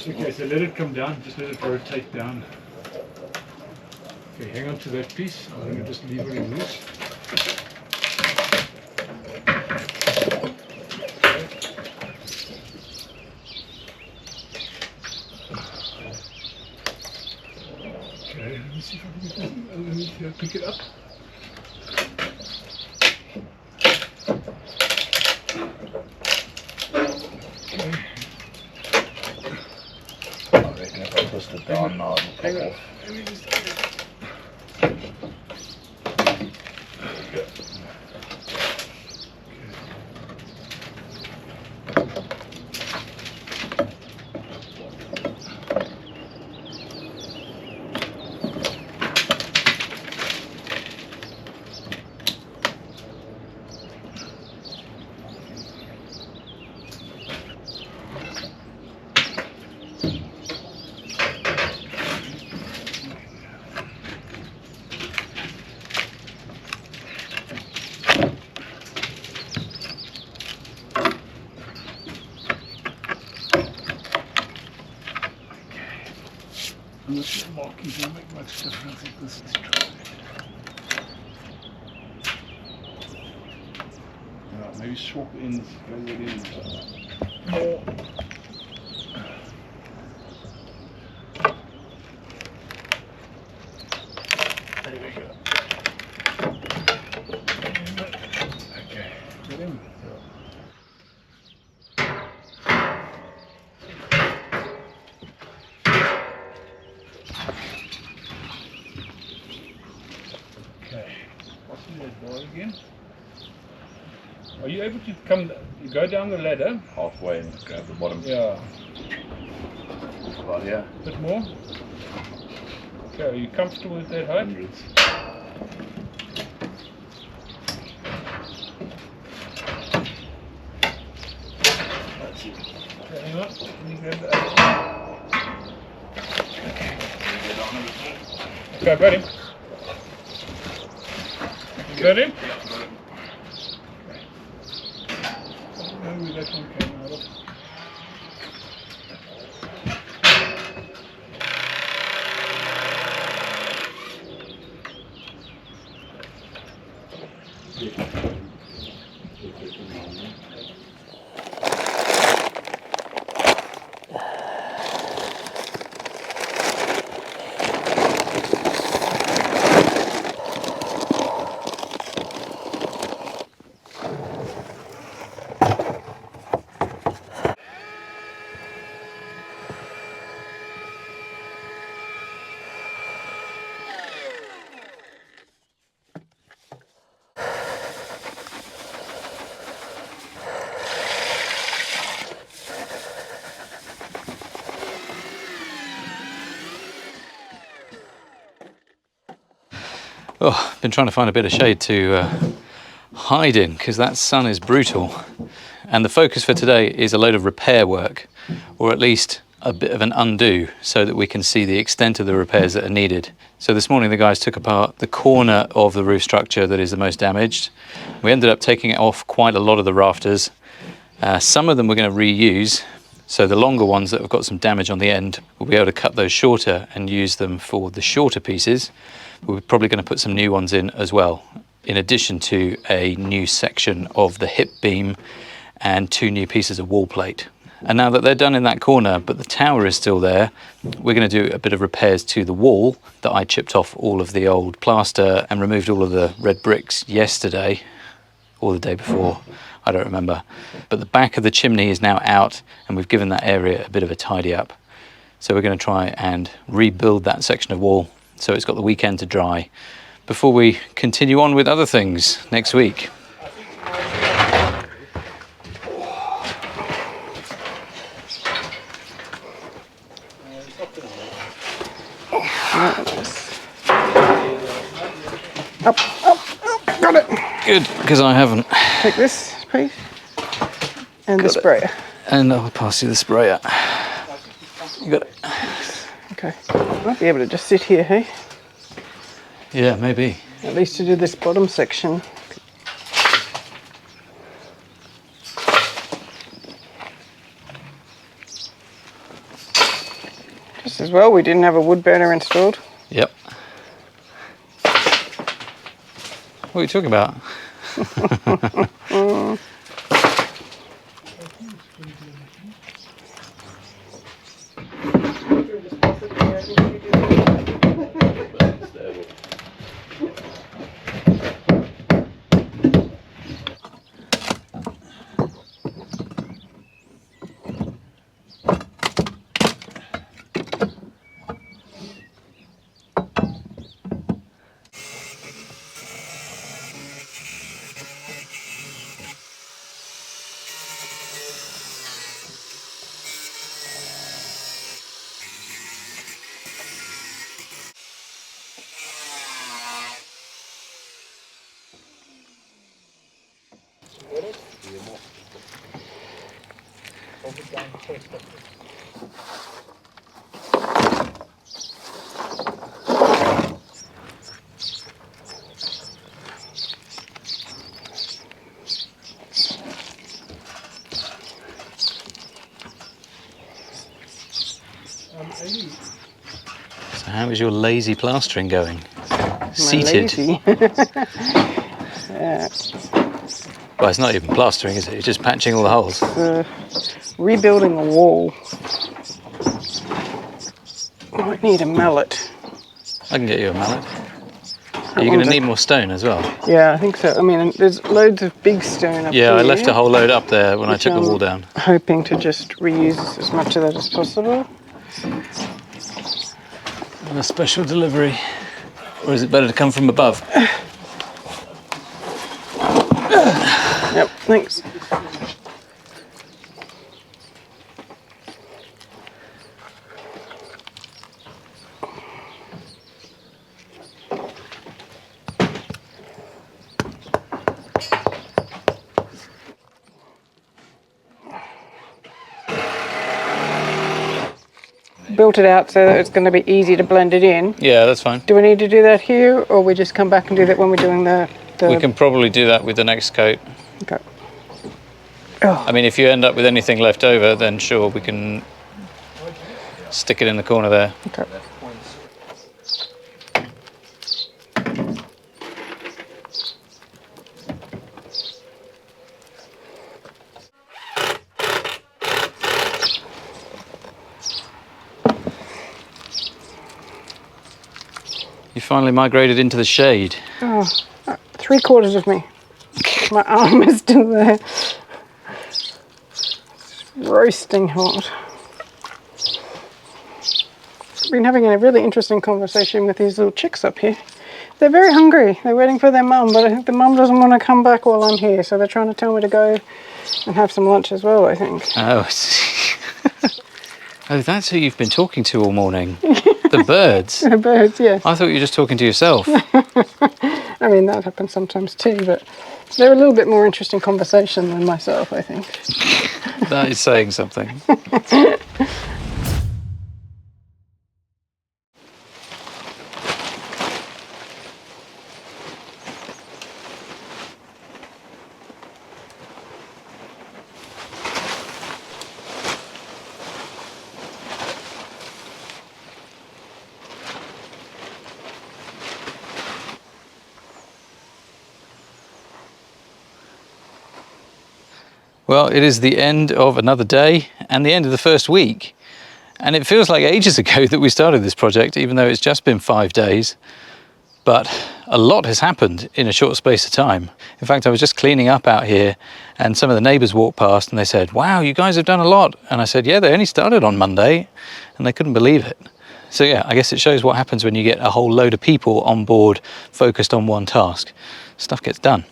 Okay, so let it come down, just let it rotate down. Okay, hang on to that piece. I'm going to just leave it loose. Okay, let me see if I can get that underneath here. Pick it up. Okay. I reckon if I twist it down now, it'll pop off. Let me just get it. And this little markings won't make much difference if this is dry. Right, maybe swap ends, go with ends. More. There we go. Okay, get in. Okay, what's in that boy again? Are you able to go down the ladder? Halfway and grab the bottom. Yeah. About here. A bit more? Okay, are you comfortable with that height? Hundreds. That's it. Okay, hang on. Let me grab the other. Okay, I got him. You got him? Yeah, got it. I don't know where that one came out of. Oh, been trying to find a bit of shade to hide in because that sun is brutal. And the focus for today is a load of repair work, or at least a bit of an undo, so that we can see the extent of the repairs that are needed. So this morning the guys took apart the corner of the roof structure that is the most damaged. We ended up taking off quite a lot of the rafters. Some of them we're going to reuse, so the longer ones that have got some damage on the end, we'll be able to cut those shorter and use them for the shorter pieces. We're probably going to put some new ones in as well, in addition to a new section of the hip beam and 2 new pieces of wall plate. And now that they're done in that corner, but the tower is still there, we're going to do a bit of repairs to the wall that I chipped off all of the old plaster and removed all of the red bricks yesterday, or the day before, I don't remember. But the back of the chimney is now out, and we've given that area a bit of a tidy up. So we're going to try and rebuild that section of wall so it's got the weekend to dry before we continue on with other things next week. Up, got it. Good, because I haven't. Take this, please. And Got the sprayer. And I'll pass you the sprayer. You got it. Okay. Might be able to just sit here, hey? Yeah, maybe. At least to do this bottom section. Just as well we didn't have a wood burner installed. Yep. What are you talking about? So how is your lazy plastering going? Seated. Lazy. Yeah. Well, it's not even plastering, is it? You're just patching all the holes. Rebuilding a wall. Might need a mallet. I can get you a mallet. Are you going to need more stone as well? Yeah, I think so. I mean, there's loads of big stone up here. Yeah, I left a whole load up there when I took the wall down. Hoping to just reuse as much of that as possible. On a special delivery. Or is it better to come from above? Yep, thanks. Built it out so that it's going to be easy to blend it in. Yeah, that's fine. Do we need to do that here, or we just come back and do that when we're doing the... We can probably do that with the next coat. Okay. Oh. I mean, if you end up with anything left over, then sure, we can stick it in the corner there. Okay. You finally migrated into the shade. Oh, 3/4 of me. My arm is still there. It's roasting hot. Been having a really interesting conversation with these little chicks up here. They're very hungry. They're waiting for their mum, but I think the mum doesn't want to come back while I'm here, so they're trying to tell me to go and have some lunch as well, I think. Oh, oh, that's who you've been talking to all morning. The birds. The birds, yes. I thought you were just talking to yourself. I mean, that happens sometimes too, but they're a little bit more interesting conversation than myself, I think. That is saying something. Well, it is the end of another day and the end of the first week. And it feels like ages ago that we started this project, even though it's just been 5 days. But a lot has happened in a short space of time. In fact, I was just cleaning up out here and some of the neighbours walked past and they said, "Wow, you guys have done a lot." And I said, "Yeah, they only started on Monday," and they couldn't believe it. So yeah, I guess it shows what happens when you get a whole load of people on board focused on one task. Stuff gets done.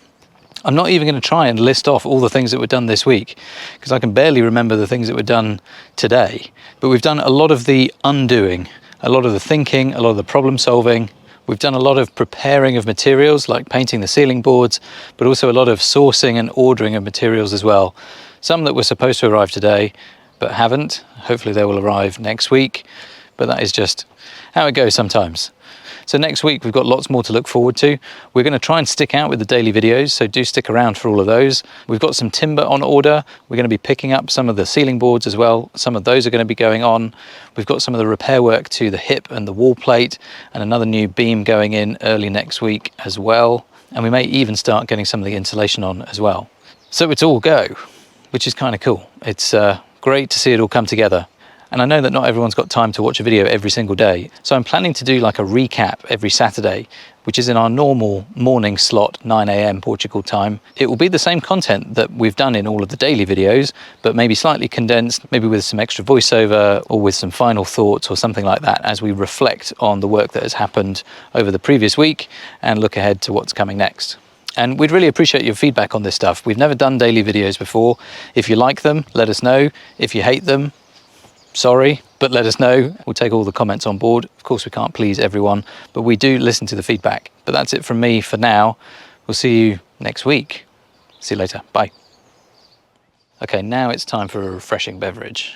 I'm not even going to try and list off all the things that were done this week, because I can barely remember the things that were done today. But we've done a lot of the undoing, a lot of the thinking, a lot of the problem solving. We've done a lot of preparing of materials, like painting the ceiling boards, but also a lot of sourcing and ordering of materials as well. Some that were supposed to arrive today, but haven't. Hopefully they will arrive next week. But that is just how it goes sometimes. So next week we've got lots more to look forward to. We're going to try and stick out with the daily videos, so do stick around for all of those. We've got some timber on order. We're going to be picking up some of the ceiling boards as well. Some of those are going to be going on. We've got some of the repair work to the hip and the wall plate, and another new beam going in early next week as well. And we may even start getting some of the insulation on as well. So it's all go, which is kind of cool. It's great to see it all come together. And I know that not everyone's got time to watch a video every single day. So I'm planning to do like a recap every Saturday, which is in our normal morning slot, 9 AM Portugal time. It will be the same content that we've done in all of the daily videos, but maybe slightly condensed, maybe with some extra voiceover or with some final thoughts or something like that as we reflect on the work that has happened over the previous week and look ahead to what's coming next. And we'd really appreciate your feedback on this stuff. We've never done daily videos before. If you like them, let us know. If you hate them, sorry, but let us know. We'll take all the comments on board. Of course, we can't please everyone, but we do listen to the feedback. But that's it from me for now. We'll see you next week. See you later. Bye. Okay, now it's time for a refreshing beverage.